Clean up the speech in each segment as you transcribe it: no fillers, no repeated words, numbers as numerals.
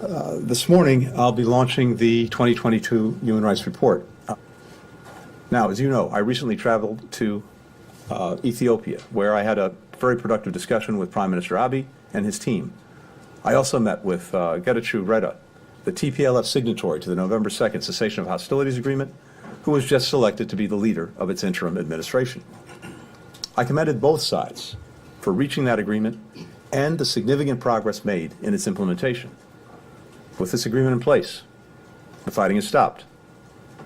This morning, I'll be launching the 2022 Human Rights Report. Now, as you know, I recently traveled to Ethiopia, where I had a very productive discussion with Prime Minister Abiy and his team. I also met with Getachew Reda, the TPLF signatory to the November 2nd cessation of hostilities agreement, who was just selected to be the leader of its interim administration. I commended both sides for reaching that agreement and the significant progress made in its implementation. With this agreement in place, the fighting is stopped.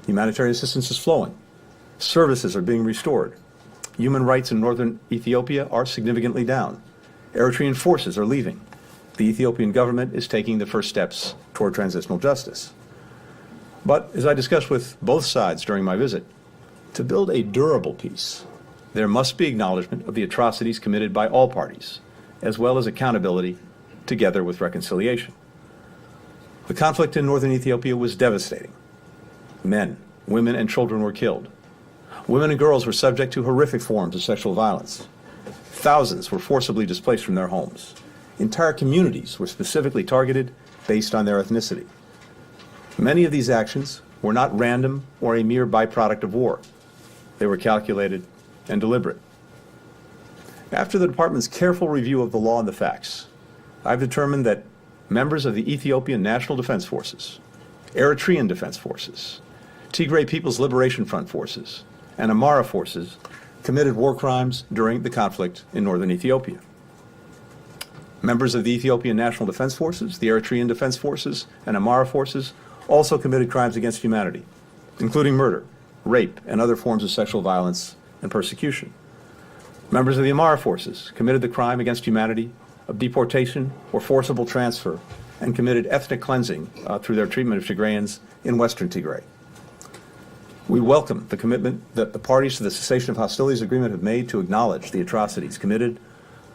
Humanitarian assistance is flowing. Services are being restored. Human rights in northern Ethiopia are significantly down. Eritrean forces are leaving. The Ethiopian government is taking the first steps toward transitional justice. But as I discussed with both sides during my visit, to build a durable peace, there must be acknowledgement of the atrocities committed by all parties, as well as accountability together with reconciliation. The conflict in northern Ethiopia was devastating. Men, women, and children were killed. Women and girls were subject to horrific forms of sexual violence. Thousands were forcibly displaced from their homes. Entire communities were specifically targeted based on their ethnicity. Many of these actions were not random or a mere byproduct of war. They were calculated and deliberate. After the department's careful review of the law and the facts, I've determined that members of the Ethiopian National Defense Forces, Eritrean Defense Forces, Tigray People's Liberation Front Forces, and Amhara forces committed war crimes during the conflict in northern Ethiopia. Members of the Ethiopian National Defense Forces, the Eritrean Defense Forces, and Amhara forces also committed crimes against humanity, including murder, rape, and other forms of sexual violence and persecution. Members of the Amhara forces committed the crime against humanity of deportation or forcible transfer and committed ethnic cleansing through their treatment of Tigrayans in western Tigray. We welcome the commitment that the parties to the cessation of hostilities agreement have made to acknowledge the atrocities committed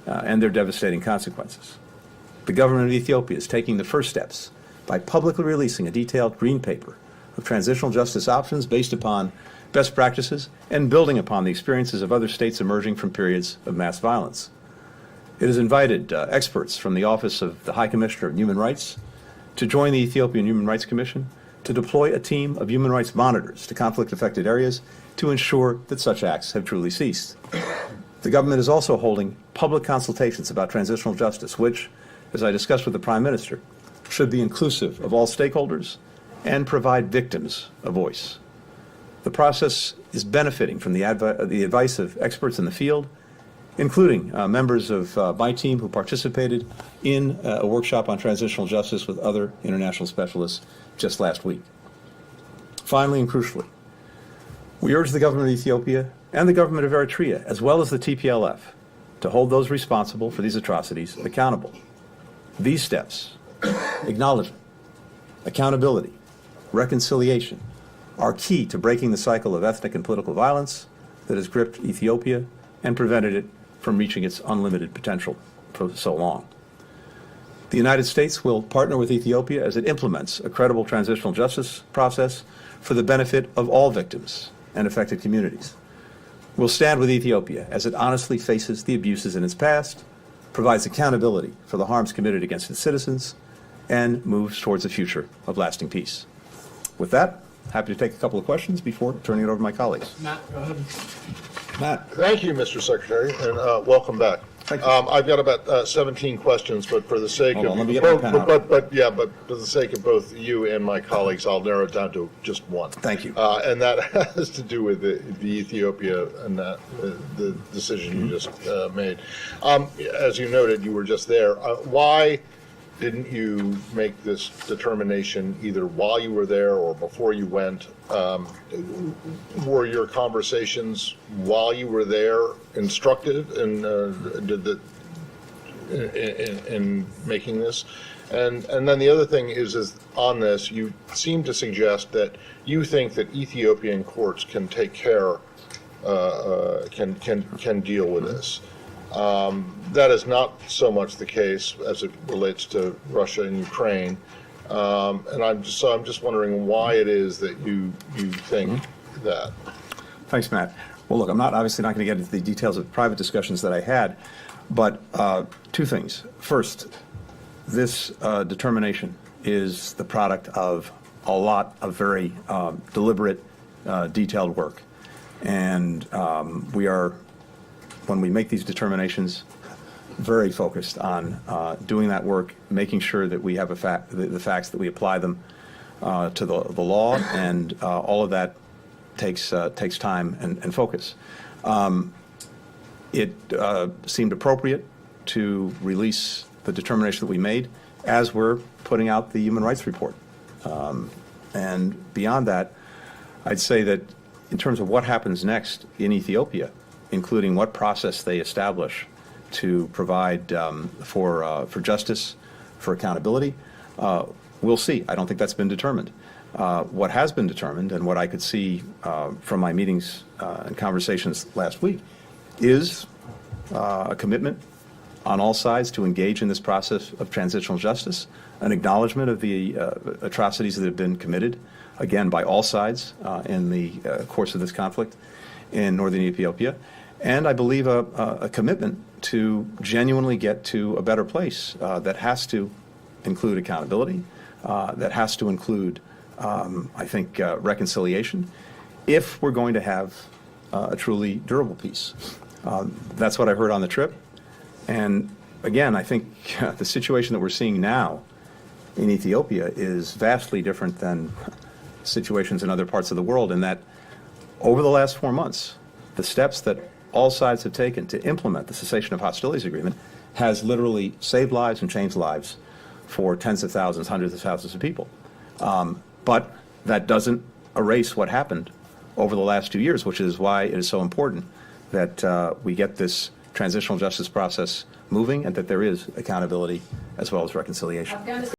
and their devastating consequences. The government of Ethiopia is taking the first steps by publicly releasing a detailed green paper of transitional justice options based upon best practices and building upon the experiences of other states emerging from periods of mass violence. It has invited experts from the Office of the High Commissioner of Human Rights to join the Ethiopian Human Rights Commission to deploy a team of human rights monitors to conflict-affected areas to ensure that such acts have truly ceased. The government is also holding public consultations about transitional justice, which, as I discussed with the Prime Minister, should be inclusive of all stakeholders and provide victims a voice. The process is benefiting from the advice of experts in the field, including members of my team who participated in a workshop on transitional justice with other international specialists just last week. Finally and crucially, we urge the government of Ethiopia and the government of Eritrea, as well as the TPLF, to hold those responsible for these atrocities accountable. These steps, acknowledgement, accountability, reconciliation, are key to breaking the cycle of ethnic and political violence that has gripped Ethiopia and prevented it from reaching its unlimited potential for so long. The United States will partner with Ethiopia as it implements a credible transitional justice process for the benefit of all victims and affected communities. We'll stand with Ethiopia as it honestly faces the abuses in its past, provides accountability for the harms committed against its citizens, and moves towards a future of lasting peace. With that, happy to take a couple of questions before turning it over to my colleagues. Matt, go ahead. Matt. Thank you, Mr. Secretary, and welcome back. Thank you. I've got about 17 questions, but for the sake Hold of on, let me get my pen out. but for the sake of both you and my colleagues, I'll narrow it down to just one. Thank you. And that has to do with the Ethiopia and the decision you just made. As you noted, you were just there. Why didn't you make this determination either while you were there or before you went? Were your conversations while you were there instructive in making this? And then the other thing is on this, you seem to suggest that you think that Ethiopian courts can take care, can deal with this. That is not so much the case as it relates to Russia and Ukraine, and I'm just wondering why it is that you think that. Thanks, Matt. Well, look, I'm obviously not going to get into the details of private discussions that I had, but two things. First, this determination is the product of a lot of very deliberate, detailed work. And we are, when we make these determinations, very focused on doing that work, making sure that we have the facts, that we apply them to the law, and all of that takes time and focus. It seemed appropriate to release the determination that we made as we're putting out the human rights report. And beyond that, I'd say that in terms of what happens next in Ethiopia, including what process they establish to provide for justice, for accountability, we'll see. I don't think that's been determined. What has been determined, and what I could see from my meetings and conversations last week, is a commitment on all sides to engage in this process of transitional justice, an acknowledgement of the atrocities that have been committed, again, by all sides in the course of this conflict in northern Ethiopia, and I believe a commitment to genuinely get to a better place that has to include accountability, that has to include, I think, reconciliation, if we're going to have a truly durable peace. That's what I heard on the trip. And again, I think the situation that we're seeing now in Ethiopia is vastly different than situations in other parts of the world, in that over the last 4 months, the steps that all sides have taken to implement the cessation of hostilities agreement has literally saved lives and changed lives for tens of thousands, hundreds of thousands of people. But that doesn't erase what happened over the last 2 years, which is why it is so important that we get this transitional justice process moving, and that there is accountability as well as reconciliation.